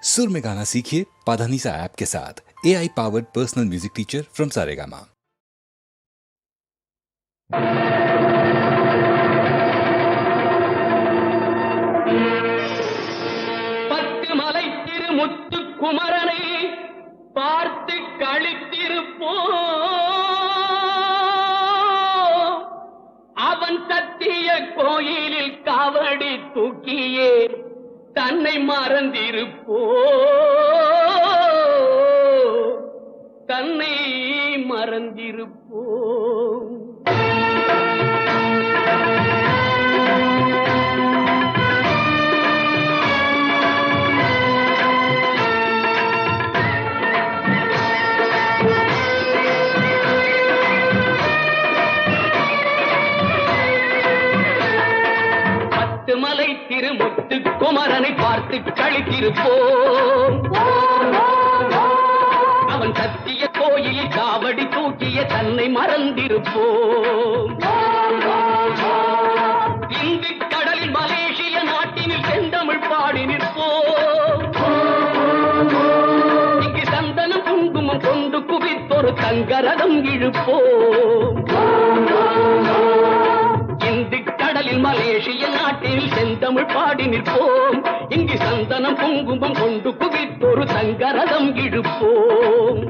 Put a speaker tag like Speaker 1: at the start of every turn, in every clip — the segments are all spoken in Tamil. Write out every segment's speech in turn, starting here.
Speaker 1: सुर में गाना सीखिए पाधानीसा ऐप के साथ। AI powered personal music teacher from Saregama.
Speaker 2: Pathumalai திருமுத்து குமரனை பார்த்து களித்திருப்போ அவன் சத்திய கோயிலில் காவடி தூக்கியே தன்னை மறந்திருப்போ தன்னை மறந்திருப்போ மலை திருமுத்து குமரனை பார்த்து களித்திருப்போம் அவன் சத்திய கோயிலில் காவடி தூக்கிய தன்னை மறந்திருப்போம் இந்து கடலில் மலேசிய நாட்டினில் செந்தமிழ் பாடி நிற்போம் இங்கு சந்தனம் குங்குமம் கொண்டு குவித்தொரு தங்கரதம் இழுப்போம் கடலில் மலேசிய நாட்டில் செந்தமிழ் பாடி நிற்போம் இங்கு சந்தனம் குங்குமம் கொண்டு குவித்தொரு தங்கரதம் இழுப்போம்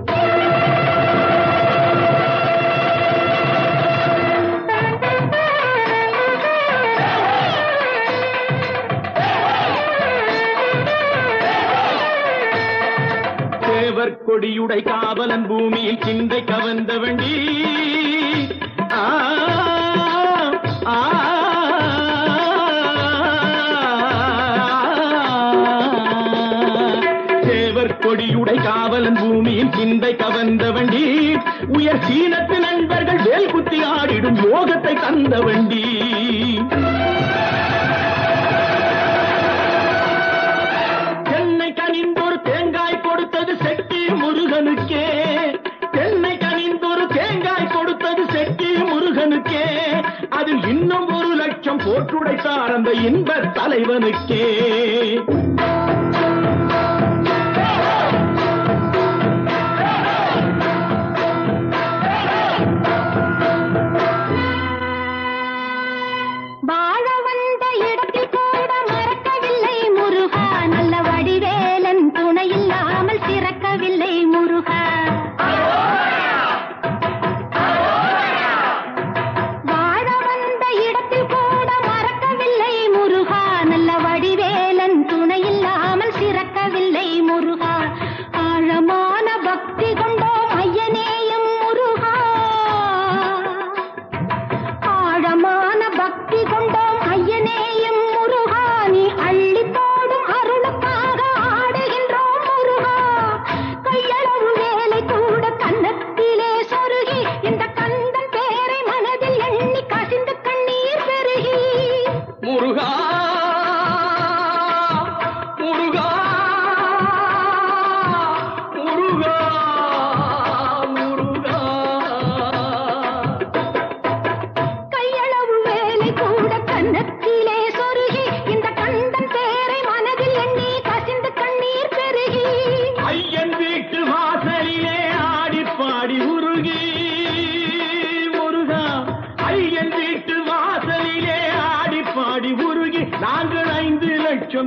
Speaker 2: தேவர் கொடியுடை காவலன் பூமியில் சிந்தை கவர்ந்த வண்டி கொடியுடை காவலன் பூமியில் சிந்தை கவர்ந்த வண்டி உயர் சீனத்து நண்பர்கள் வேல் குத்தி ஆடிடும் யோகத்தை தந்த வண்டி தென்னை கனிந்தொரு தேங்காய் கொடுத்தது செட்டி முருகனுக்கே தென்னை கனிந்தொரு தேங்காய் கொடுத்தது செட்டி முருகனுக்கே அதில் இன்னும் 1 லட்சம் போட்டுடைத்தார் அந்த இன்ப தலைவனுக்கே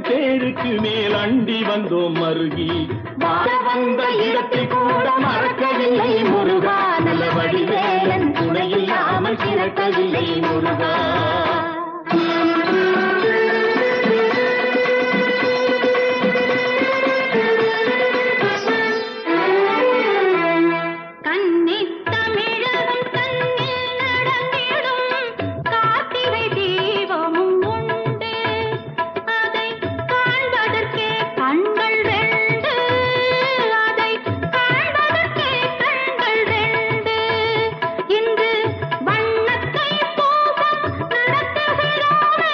Speaker 2: பேருக்கு மேல் அண்டி வந்தோம் மருகி வந்த இடத்தில் கூட மறக்கவில்லை முருகா நல்ல வடிவேலன் துணையில்லாமல் சிறக்கவில்லை முருகா
Speaker 3: இன்று வண்ணத்தை பூசம் நடத்துகிறோமே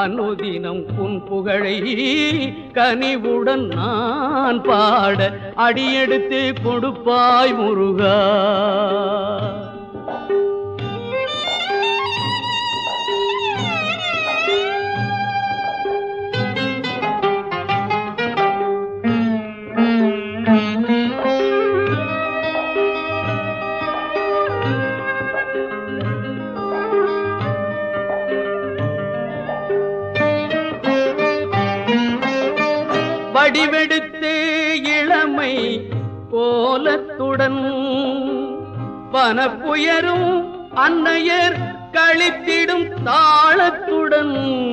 Speaker 4: அனுதினம் உன் புகழை கனிவுடன் நான் பாட அடியெடுத்து கொடுப்பாய் முருகா. வடிவெடுத்து இளமை கோலத்துடன் வனப்புயரும் அன்னையர் களித்திடும் தாளத்துடன்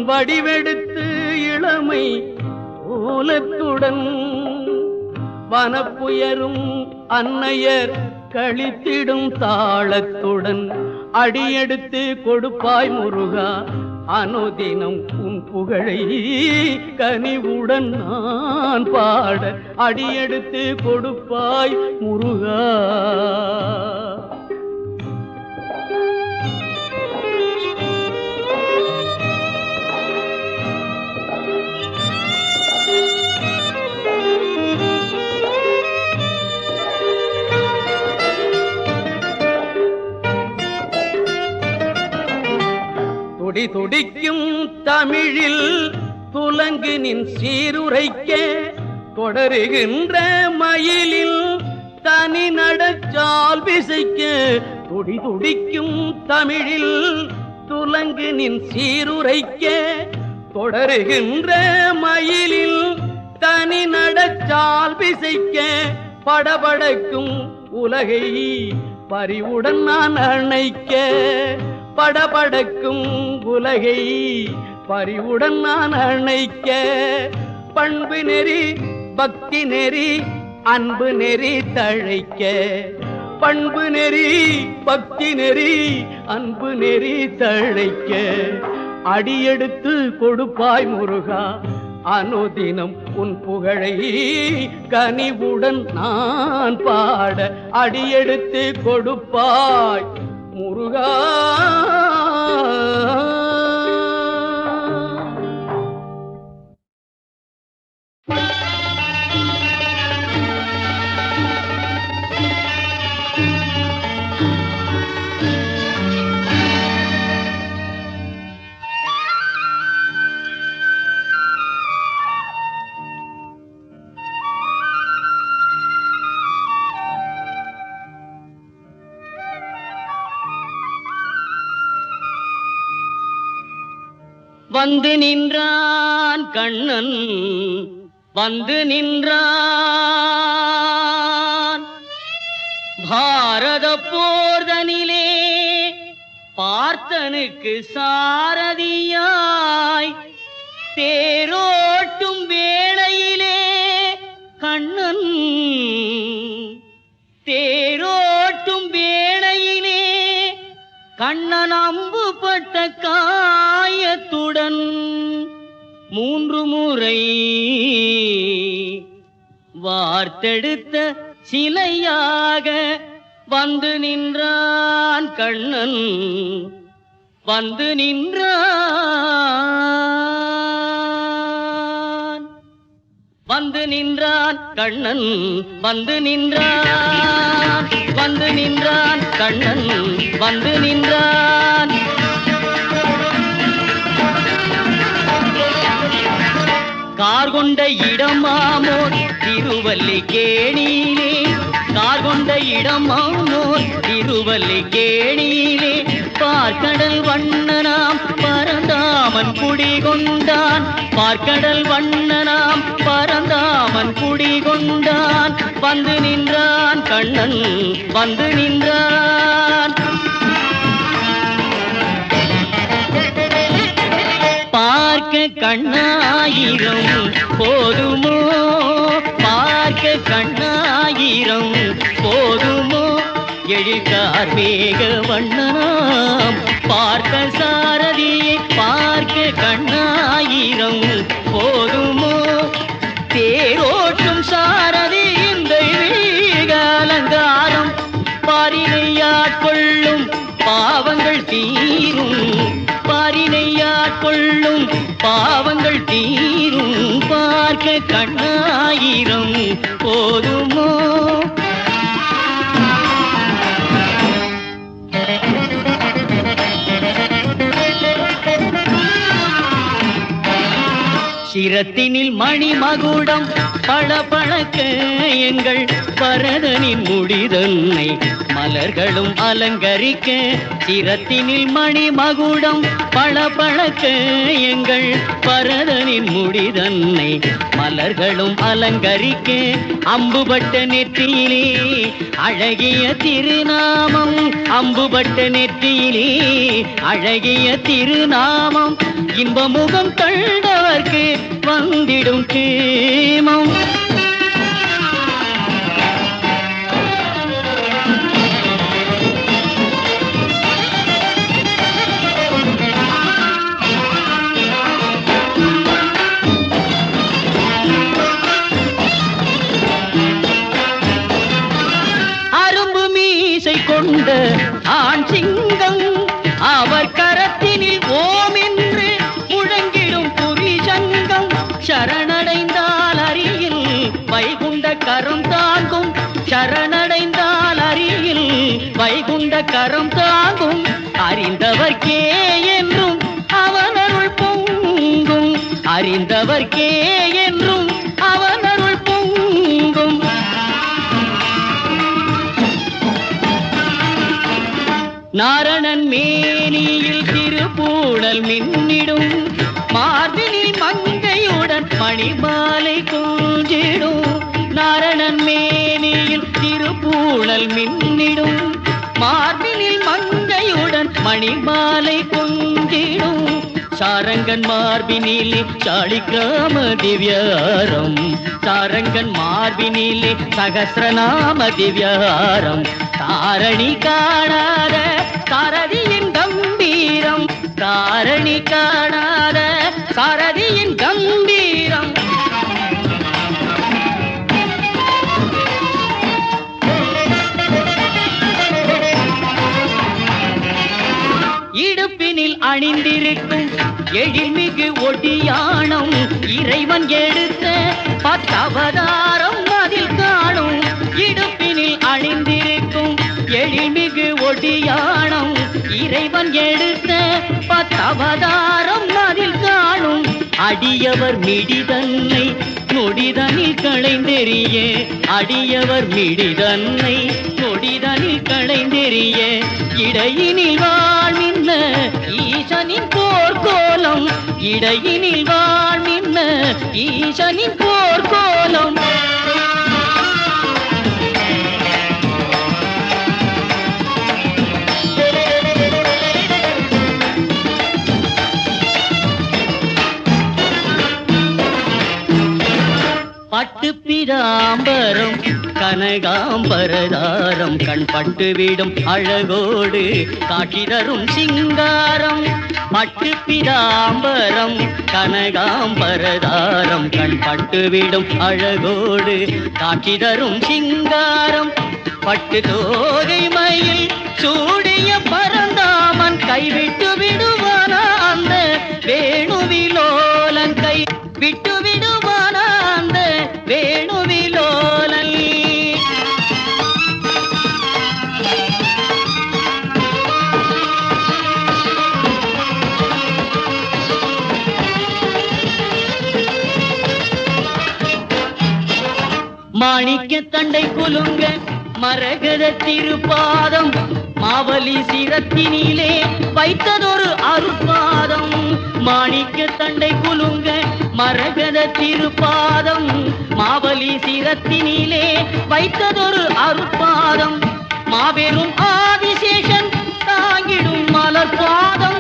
Speaker 4: வடிவெடுத்து இளமை கோலத்துடன் வனப்புயரும் அன்னையர் களித்திடும் தாளத்துடன் அடியெடுத்து கொடுப்பாய் முருகா. அனுதினம் உன் புகழை கனிவுடன் நான் பாட அடியெடுத்து கொடுப்பாய் முருகா. துடி துடிக்கும் தமிழில் துலங்கு நின் சீருரைக்க தொடருகின்ற மயிலில் தனி நடச்சால் விசைக்க. துடி துடிக்கும் தமிழில் துலங்கு நின் சீருரைக்க தொடருகின்ற மயிலில் தனி நடச்சால் விசைக்க. படபடக்கும் உலகை பரிவுடன் நான் அணைக்க. படபடக்கும் உலகை பரிவுடன் நான் அணைக்க. பண்பு நெறி பக்தி நெறி அன்பு நெறி தழைக்க. பண்பு நெறி பக்தி நெறி அன்பு நெறி தழைக்க அடியெடுத்து கொடுப்பாய் முருகா. அனுதினம் உன் புகழை கனிவுடன் நான் பாட அடியெடுத்து கொடுப்பாய் முருகா. வந்து நின்றான் கண்ணன் வந்து நின்றான். பாரத போர்தனிலே பார்த்தனுக்கு சாரதியாய் தேரோட்டும் வேளையிலே கண்ணன் தேரோட்டும் வேளையிலே கண்ணன் அம்பு பட்ட காயத்துடன் 3 முறை வார்த்தெடுத்த சிலையாக வந்து நின்றான் கண்ணன் வந்து நின்றான். வந்து நின்றான் கண்ணன் வந்து நின்றான். வந்து நின்றான் கண்ணன் வந்து நின்றான். கார் கொண்ட இடமாமோர் திருவல்லிக்கேணியிலே கார் கொண்ட இடமாமோர் திருவல்லிக்கேணியிலே பார்க்கடல் வண்ணனாம் பரந்தாமன் குடிகொண்டான். பார்க்கடல் வண்ணனாம் பரந்தாமன் குடிகொண்டான். வந்து நின்றான் கண்ணன் வந்து நின்றான். பார்க்க கண்ணாயிரம் போதுமோ பார்க்க கண்ணாயிரம் போதுமோ எழில்கார் மேக வண்ணனாம் பார்க்க சாரதியை பார்க்க கண்ணாயிரம் போதுமோ தேரோட்டும் சாரதி இந்த அலங்காரம் பாரினையாட்கொள்ளும் பாவங்கள் தீரும் பாரினையாட்கொள்ளும் கண்ணாயிரம் போதுமோ? சிரத்தினில் மணிமகுடம் பளபளக்க எங்கள் பரதனின் முடிதன்னை மலர்களும் அலங்கரிக்க. சிரத்தினில் மணிமகுடம் பளபளக்க எங்கள் பரதனின் முடிதன்னை மலர்களும் அலங்கரிக்க. அம்புபட்ட நெற்றியிலே அழகிய திருநாமம், அம்புபட்ட நெற்றியிலே அழகிய திருநாமம், இன்பமுகம் கண்டவர்க்கு வந்திடும் கேமம். அரும்பு மீசை கொண்ட ஆண் சிங்கம், அவர் கரத்தினில் ஓம் என்று முழங்கிடும் புரிசங்கம். சரணடைந்தால் அருகில் வைகுண்ட கரம் தாங்கும், சரணடைந்தால் அருகில் வைகுண்ட கரம் தாங்கும். அறிந்தவர்க்கே என்றும் அவனருள் பொங்கும், அறிந்தவர்க்கே என்றும் அவனருள் பொங்கும். நாரணன் மேனியில் திருப்பூடல் மின்னிடும், மார்பினில் மங்கையுடன் மணிமாலை கொஞ்சிடும். நாரணன் மேனியில் திருப்பூடல் மின்னிடும், மார்பினில் மங்கையுடன் மணிமாலை கொஞ்சிடும். சாரங்கன் மார்பினிலே சாளிக்கிராம திவ்யாரம், சாரங்கன் மார்பினிலே சகஸ்ரநாம திவ்யாரம். தாரணி காணாத சாரதியின் கம்பீரம், தாரணி காணாத சாரதியின் கம்பீரம். இடுப்பினில் அணிந்திருக்கும் எழில்மிகு ஒடியானம், இறைவன் எடுத்த பத்தவதாரம் அதில் காணும். இடுப்பினில் அணிந்திருக்கும் எழில்மிகு ஒடியானம், இறைவன் எடுத்த பத்தவதாரம் அதில் காணும். அடியவர் மிடிதன்னை நொடிதனில் களைந்தெறிய, அடியவர் மிடிதன்னை நொடிதனில் களைந்தெறிய. இடையினில் வாழ்மின்ன ஈசனின் போர்க்கோலம், இடையினில் வாழ்மின்ன ஈசனின் போர்க்கோலம். பட்டு பிதாம்பரம் கனகாம்பரதாரம், கண் பட்டுவிடும் அழகோடு காட்சி தரும் சிங்காரம். பட்டு பிதாம்பரம் கனகாம்பரதாரம், கண் பட்டுவிடும் அழகோடு காட்சி தரும் சிங்காரம். பட்டு தோகை மயில் சூடிய பரந்தாமன் கைவிட்டு விடுவானா அந்த வேணுவிலோலன், கை விட்டு விடுவானா அந்த வேணுவிலோலன். மாணிக்க தண்டை குலுங்க மரகத திருப்பாதம், மாவலி சிரத்தினிலே வைத்ததொரு அருட்பாதம். மாணிக்க தண்டை குலுங்க மரகத திருப்பாதம், மாவலி சிரத்தினிலே வைத்ததொரு அருட்பாதம். மாபெரும் ஆதிசேஷன் தாங்கிடும் மலர்பாதம்,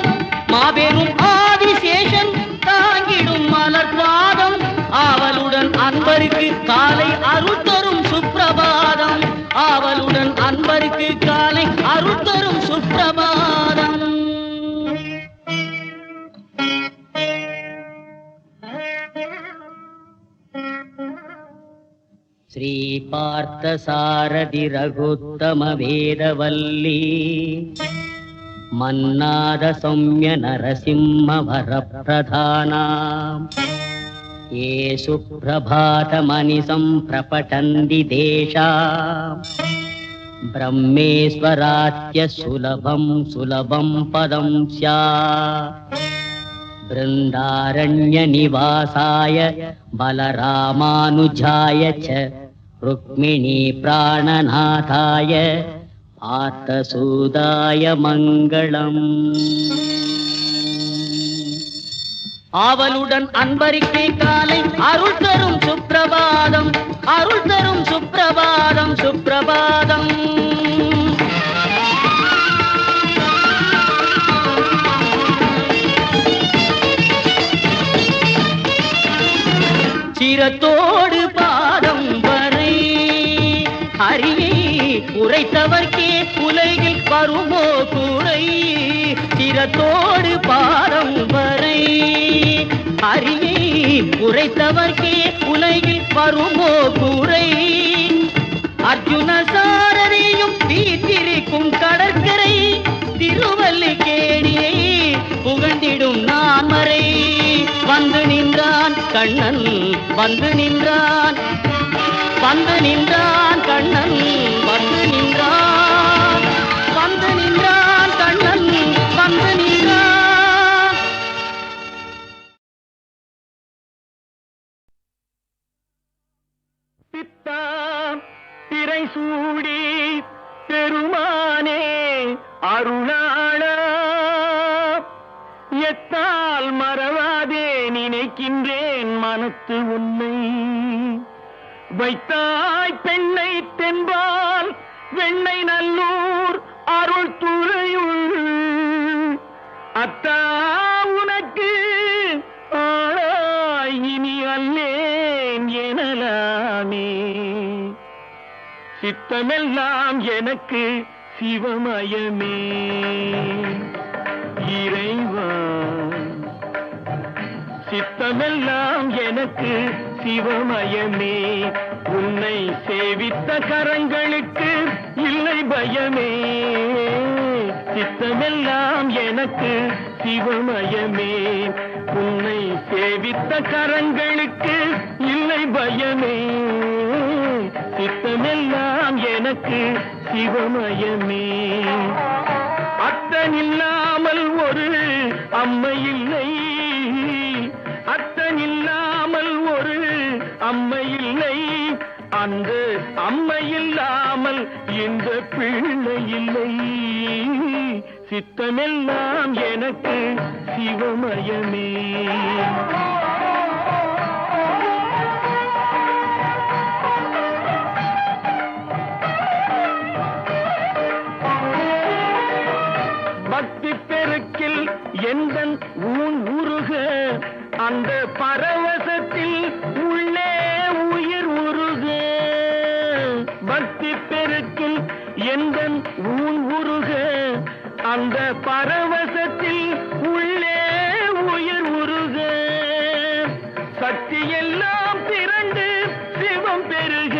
Speaker 4: மாபெரும் ஆதிசேஷன் தாங்கிடும் மலர்பாதம். ஆவலுடன் அன்பருக்கு காலை அருள் தரும் சுப்பிரபாதம், ஆவலுடன் அன்பருக்கு காலை அருள் தரும் சுப்பிரபாதம். ஸ்ரீ பார்த்த சாரதி ரகுத்தம வேதவல்லி, மன்னாத சௌமிய நரசிம்ம வரப்பிரதானா, ये सुप्रभातमनिसं प्रपठन्ति देशा ब्रह्मेश्वरात्य सुलभं सुलभं पदं स्यात् बृन्दारण्यनिवासाय बलरामानुजाय च रुक्मिणी प्राणनाथाय பார்த்தசூதாய மங்களம். ஆவலுடன் அன்பரிக்கை காலை அருள் தரும் சுப்பிரபாதம், அருள் தரும் சுப்பிரபாதம், சுப்பிரபாதம். சிரத்தோடு பாதம் வரை ஹரியை உரைத்தவர்க்கே உலகில் வருமோ கூரை. சிரத்தோடு பாதம் வரை ஹரியை உரைத்தவர்க்கே உலகில் வருமோ கூரை. அர்ஜுன சாரதியும் வீற்றிருக்கும் கடற்கரை திருவல்லிக்கேணியை புகழ்ந்திடும் நான்மறை. வந்து நின்றான் கண்ணன், வந்து நின்றான், வந்து நின்றான் கண்ணன், வந்து நின்றான், வந்து நின்றான் கண்ணன், வந்து நின்றான்.
Speaker 2: பித்தாம் திரை சூடி பெருமானே அருளாளா, எத்தால் மறவாதே நினைக்கின்றேன் மனத்து உன்னை. வைத்தாய் பெண்ணை தென்பால் வெண்ணை நல்லூர் அருள் துறையுள், அத்தா உனக்கு ஆளாய் இனி அல்லேன் எனலாமே. சித்தமெல்லாம் எனக்கு சிவமயமே இறைவா, சித்தமெல்லாம் எனக்கு சிவமயமே. உன்னை சேவித்த கரங்களுக்கு இல்லை பயமே. சித்தமெல்லாம் எனக்கு சிவமயமே. உன்னை சேவித்த கரங்களுக்கு இல்லை பயமே. சித்தமெல்லாம் எனக்கு சிவமயமே. அத்தனில்லாமல் ஒரு அம்மை இல்லை, அத்தனில்லாமல் ஒரு அம்மை இல்லை. அந்த அம்மை இல்லாமல் இந்த பிள்ளை இல்லை. சித்தமெல்லாம் எனக்கு சிவமயமே. பக்தி பெருக்கில் எந்தன் ஊன் உருக, அந்த பரவசத்தில் உள்ளே உயிர் உருக. பக்தி பெருக்கில் எந்தன் ஊன் உருக, அந்த பரவசத்தில் உள்ளே உயிர் உருக. சக்தி எல்லாம் திரண்டு சிவம் பெருக,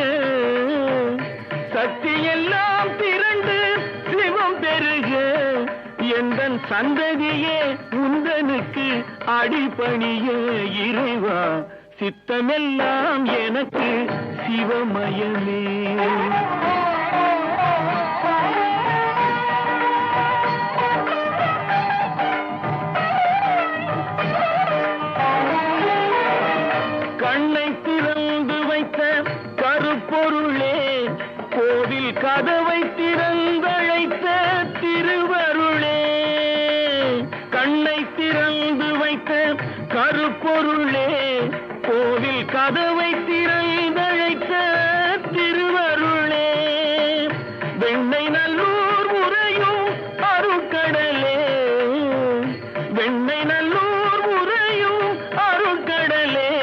Speaker 2: சக்தி எல்லாம் திரண்டு சிவம் பெருக. எந்தன் சந்ததியே உந்தனுக்கு அடிபணிய இறைவா. சித்தமெல்லாம் எனக்கு சிவமயமே. கண்ணை திறந்து வைத்த கருப்பொருளே, கோவில் கதவை திறந்தழைத்த திருவருளே. கண்ணை திறந்து வைத்த கருப்பொருளே, கோவில் கதவை திறந்தழைத்த திருவருளே. வெண்ணை நல்லூர் உறையும் அருட்கடலே, வெண்ணை நல்லூர் உறையும் அருட்கடலே.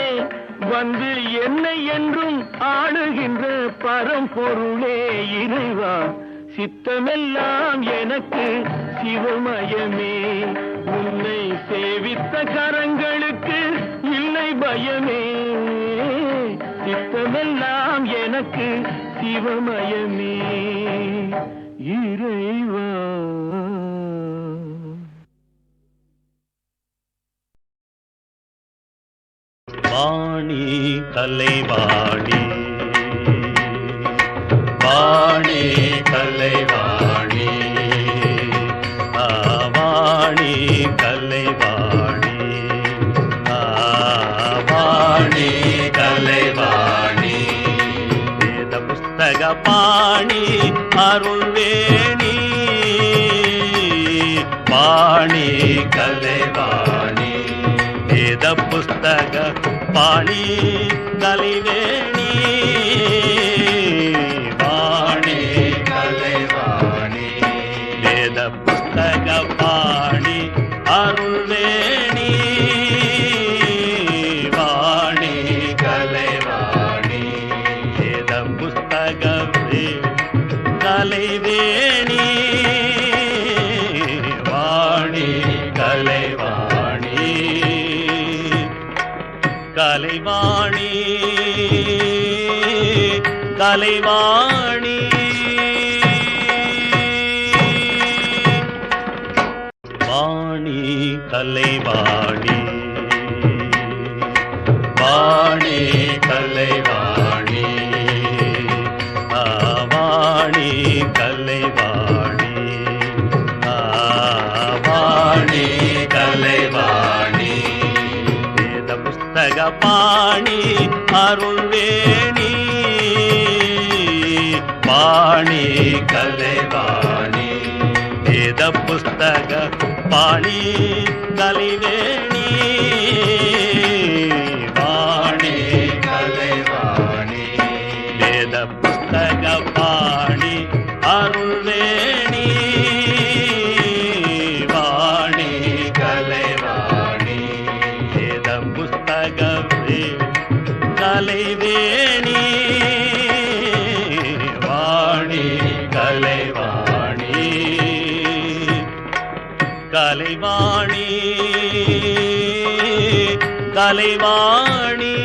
Speaker 2: வந்து என்னை என்றும் ஆளுகின்ற பரம்பொருளே இறைவா. சித்தமெல்லாம் எனக்கு சிவமயமே. உன்னை சேவித்த கரங்களுக்கு இல்லை பயமே. சித்தமெல்லாம் எனக்கு சிவமயமே இறைவா.
Speaker 5: வாணி கலைவாணி வாணி கலைவாணி வாணி கலைவாணி வாணி கலைவாணி வேத புஸ்தக பாணி அருள்வேணி வாணி கலைவாணி வேத புஸ்தக பாணி கலைவேணி வாணி கலைவாணி வேத புஸ்தக பாணி அருள்வேணி வாணி கலைவாணி வேத புஸ்தக கலைவேணி வாணி கலைவாணி கலைவாணி கலைவாணி வாணி கலைவாணி வாணி கலைவாணி வாணி கலைவாணி வாணி கலைவாணி வேத புஸ்தக பாணி அருள்வேணி வாணி கலைவாணி வேத புஸ்தக பாணி கலைவேணி வாணி கலைவாணி வேத புஸ்தக பாணி அருள்வேணி வாணி கலைவாணி வேத புஸ்தக கலைவேணி வாணி கலைவாணி கலைவாணி கலைவாணி